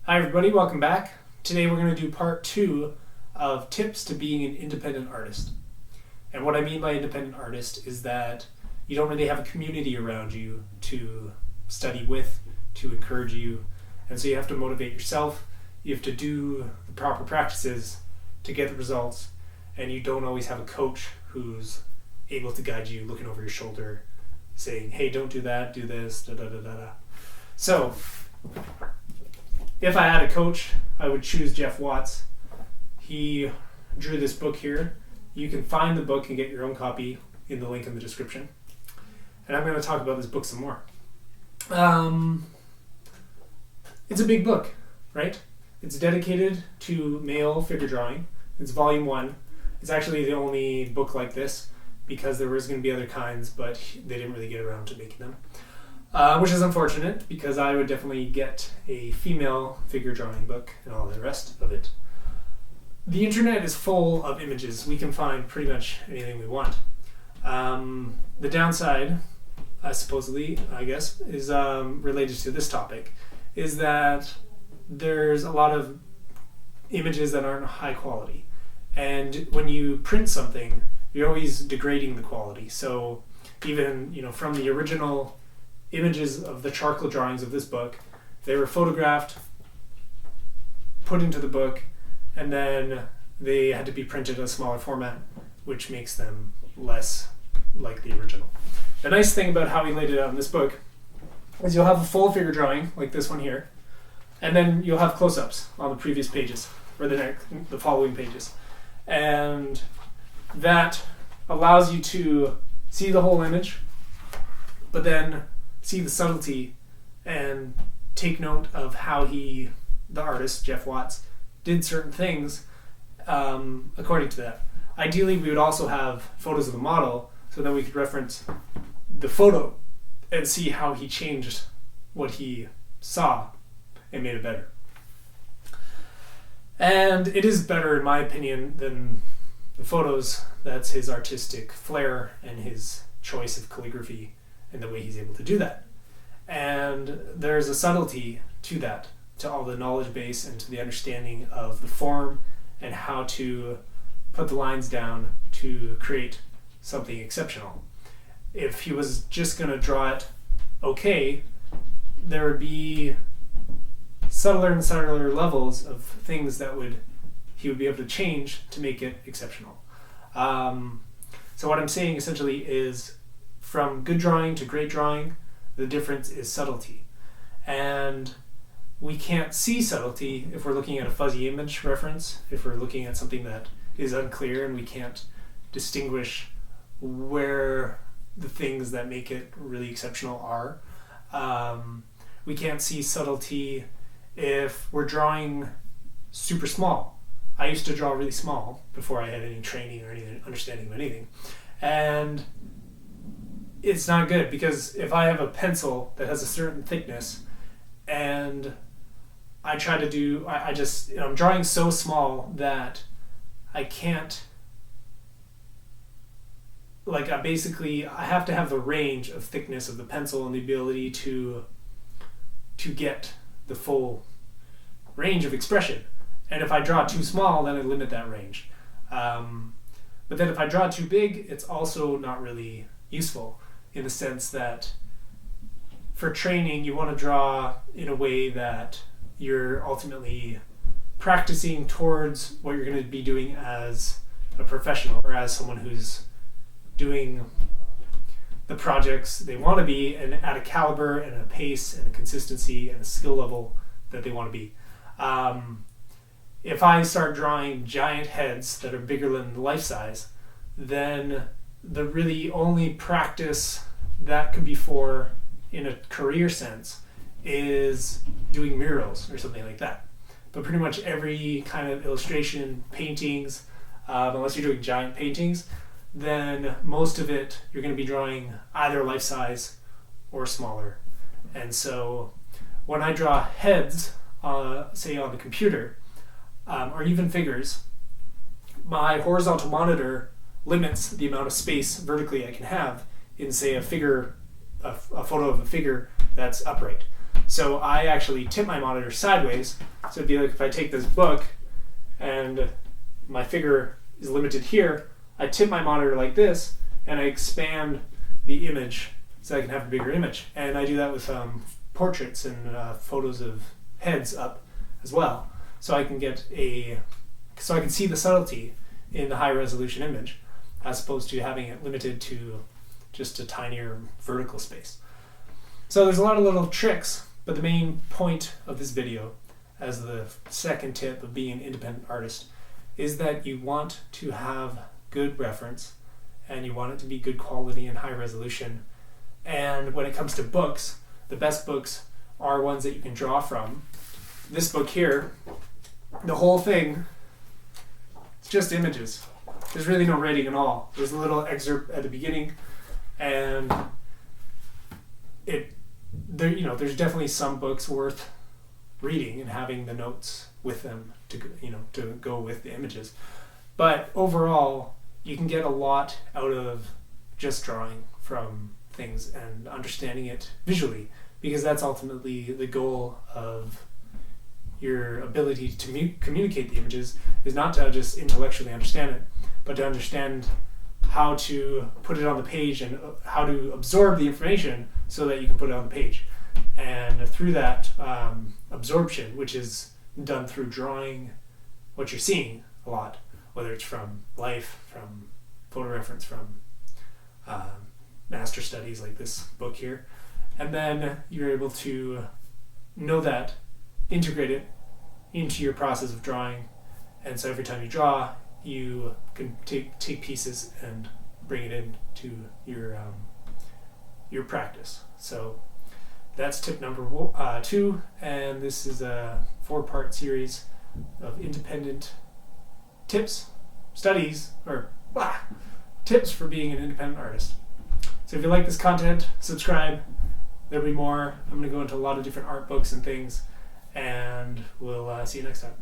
Hi everybody, welcome back. Today we're going to do part 2 of tips to being an independent artist. And what I mean by independent artist is that you don't really have a community around you to study with, to encourage you, and so you have to motivate yourself, you have to do the proper practices to get the results, and you don't always have a coach who's able to guide you, looking over your shoulder, saying, hey, don't do that, do this, da da da da da. So, if I had a coach, I would choose Jeff Watts. He drew this book here. You can find the book and get your own copy in the link in the description. And I'm going to talk about this book some more. It's a big book, right? It's dedicated to male figure drawing. It's volume 1. It's actually the only book like this because there was going to be other kinds, but they didn't really get around to making them. Which is unfortunate because I would definitely get a female figure drawing book and all the rest of it. The internet is full of images. We can find pretty much anything we want. The downside, supposedly, I guess, is related to this topic, is that there's a lot of images that aren't high quality. And when you print something, you're always degrading the quality. So even, from the original images of the charcoal drawings of this book, they were photographed, put into the book, and then they had to be printed in a smaller format, which makes them less like the original. The nice thing about how he laid it out in this book is you'll have a full figure drawing, like this one here, and then you'll have close-ups on the previous pages, or the following pages. And that allows you to see the whole image, but then see the subtlety and take note of how the artist, Jeff Watts, did certain things according to that. Ideally, we would also have photos of the model so that we could reference the photo and see how he changed what he saw and made it better. And it is better, in my opinion, than the photos. That's his artistic flair and his choice of calligraphy and the way he's able to do that. And there's a subtlety to that, to all the knowledge base and to the understanding of the form and how to put the lines down to create something exceptional. If he was just going to draw it okay, there would be subtler and subtler levels of things that he would be able to change to make it exceptional. So what I'm saying essentially is, from good drawing to great drawing, the difference is subtlety. And we can't see subtlety if we're looking at a fuzzy image reference, if we're looking at something that is unclear and we can't distinguish where the things that make it really exceptional are. We can't see subtlety if we're drawing super small. I used to draw really small before I had any training or any understanding of anything. And it's not good, because if I have a pencil that has a certain thickness and I try to do, I'm drawing so small that I can't, I have to have the range of thickness of the pencil and the ability to get the full range of expression. And if I draw too small, then I limit that range. But then if I draw too big, it's also not really useful, in the sense that for training, you want to draw in a way that you're ultimately practicing towards what you're going to be doing as a professional, or as someone who's doing the projects they want to be, and at a caliber and a pace and a consistency and a skill level that they want to be. If I start drawing giant heads that are bigger than life size, then the really only practice that could be for, in a career sense, is doing murals or something like that. But pretty much every kind of illustration, paintings, unless you're doing giant paintings, then most of it you're going to be drawing either life size or smaller. And so when I draw heads, say on the computer, or even figures, my horizontal monitor limits the amount of space vertically I can have in, say, a photo of a figure that's upright. So I actually tip my monitor sideways So it'd be like if I take this book and my figure is limited here, I tip my monitor like this and I expand the image so I can have a bigger image. And I do that with portraits and photos of heads up as well. So I can see the subtlety in the high resolution image as opposed to having it limited to just a tinier vertical space. So there's a lot of little tricks, but the main point of this video, as the second tip of being an independent artist, is that you want to have good reference and you want it to be good quality and high resolution. And when it comes to books, the best books are ones that you can draw from. This book here, the whole thing, it's just images. There's really no writing at all. There's a little excerpt at the beginning, and there's definitely some books worth reading and having the notes with them to go with the images. But overall, you can get a lot out of just drawing from things and understanding it visually, because that's ultimately the goal of your ability to communicate the images, is not to just intellectually understand it, but to understand how to put it on the page and how to absorb the information so that you can put it on the page. And through that absorption, which is done through drawing what you're seeing a lot, whether it's from life, from photo reference, from master studies like this book here, and then you're able to know that, integrate it into your process of drawing, and so every time you draw, you can take pieces and bring it into your practice. So that's tip number 2, and this is a 4-part series of independent tips for being an independent artist. So if you like this content, subscribe. There'll be more. I'm going to go into a lot of different art books and things, and we'll see you next time.